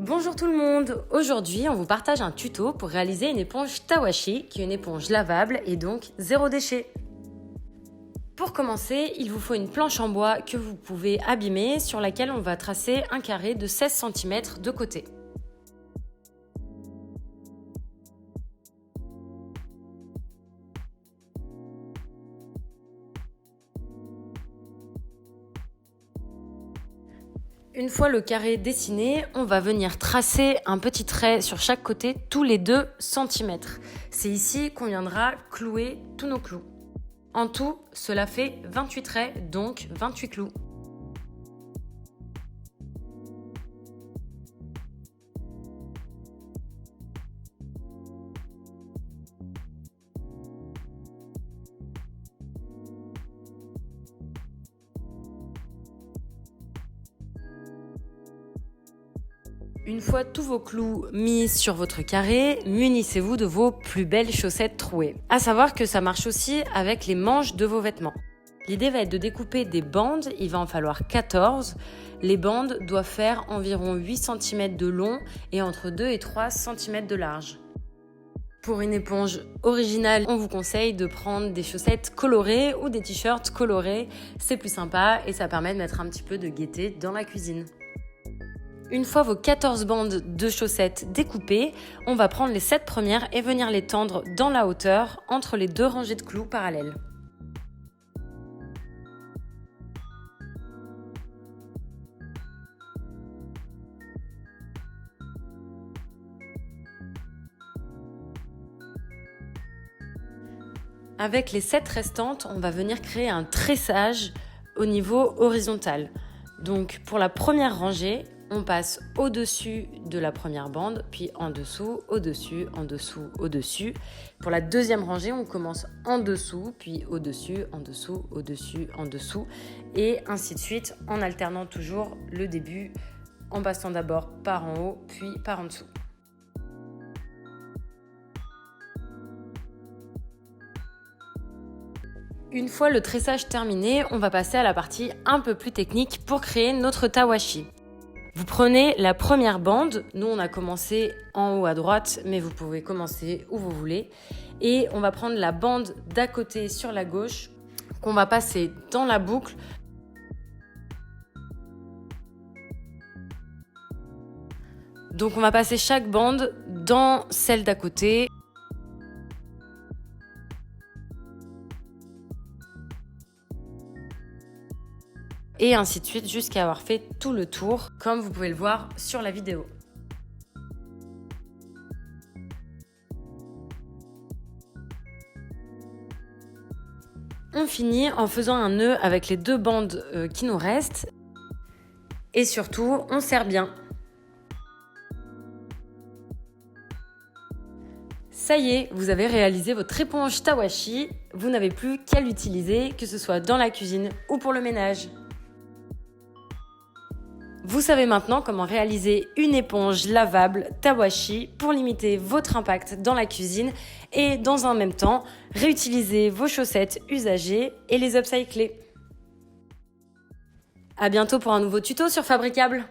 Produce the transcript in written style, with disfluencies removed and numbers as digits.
Bonjour tout le monde! Aujourd'hui, on vous partage un tuto pour réaliser une éponge Tawashi, qui est une éponge lavable et donc zéro déchet. Pour commencer, il vous faut une planche en bois que vous pouvez abîmer, sur laquelle on va tracer un carré de 16 cm de côté. Une fois le carré dessiné, on va venir tracer un petit trait sur chaque côté tous les 2 cm. C'est ici qu'on viendra clouer tous nos clous. En tout, cela fait 28 traits, donc 28 clous. Une fois tous vos clous mis sur votre carré, munissez-vous de vos plus belles chaussettes trouées. À savoir que ça marche aussi avec les manches de vos vêtements. L'idée va être de découper des bandes, il va en falloir 14. Les bandes doivent faire environ 8 cm de long et entre 2 et 3 cm de large. Pour une éponge originale, on vous conseille de prendre des chaussettes colorées ou des t-shirts colorés. C'est plus sympa et ça permet de mettre un petit peu de gaieté dans la cuisine. Une fois vos 14 bandes de chaussettes découpées, on va prendre les 7 premières et venir les tendre dans la hauteur entre les 2 rangées de clous parallèles. Avec les 7 restantes, on va venir créer un tressage au niveau horizontal. Donc pour la première rangée, on passe au-dessus de la première bande, puis en dessous, au-dessus, en dessous, au-dessus. Pour la deuxième rangée, on commence en dessous, puis au-dessus, en dessous, au-dessus, en dessous, et ainsi de suite, en alternant toujours le début, en passant d'abord par en haut, puis par en dessous. Une fois le tressage terminé, on va passer à la partie un peu plus technique pour créer notre tawashi. Vous prenez la première bande, nous on a commencé en haut à droite, mais vous pouvez commencer où vous voulez. Et on va prendre la bande d'à côté sur la gauche, qu'on va passer dans la boucle. Donc on va passer chaque bande dans celle d'à côté. Et ainsi de suite jusqu'à avoir fait tout le tour, comme vous pouvez le voir sur la vidéo. On finit en faisant un nœud avec les 2 bandes qui nous restent. Et surtout, on serre bien. Ça y est, vous avez réalisé votre éponge tawashi. Vous n'avez plus qu'à l'utiliser, que ce soit dans la cuisine ou pour le ménage. Vous savez maintenant comment réaliser une éponge lavable Tawashi pour limiter votre impact dans la cuisine et dans un même temps réutiliser vos chaussettes usagées et les upcycler. À bientôt pour un nouveau tuto sur Fabricable.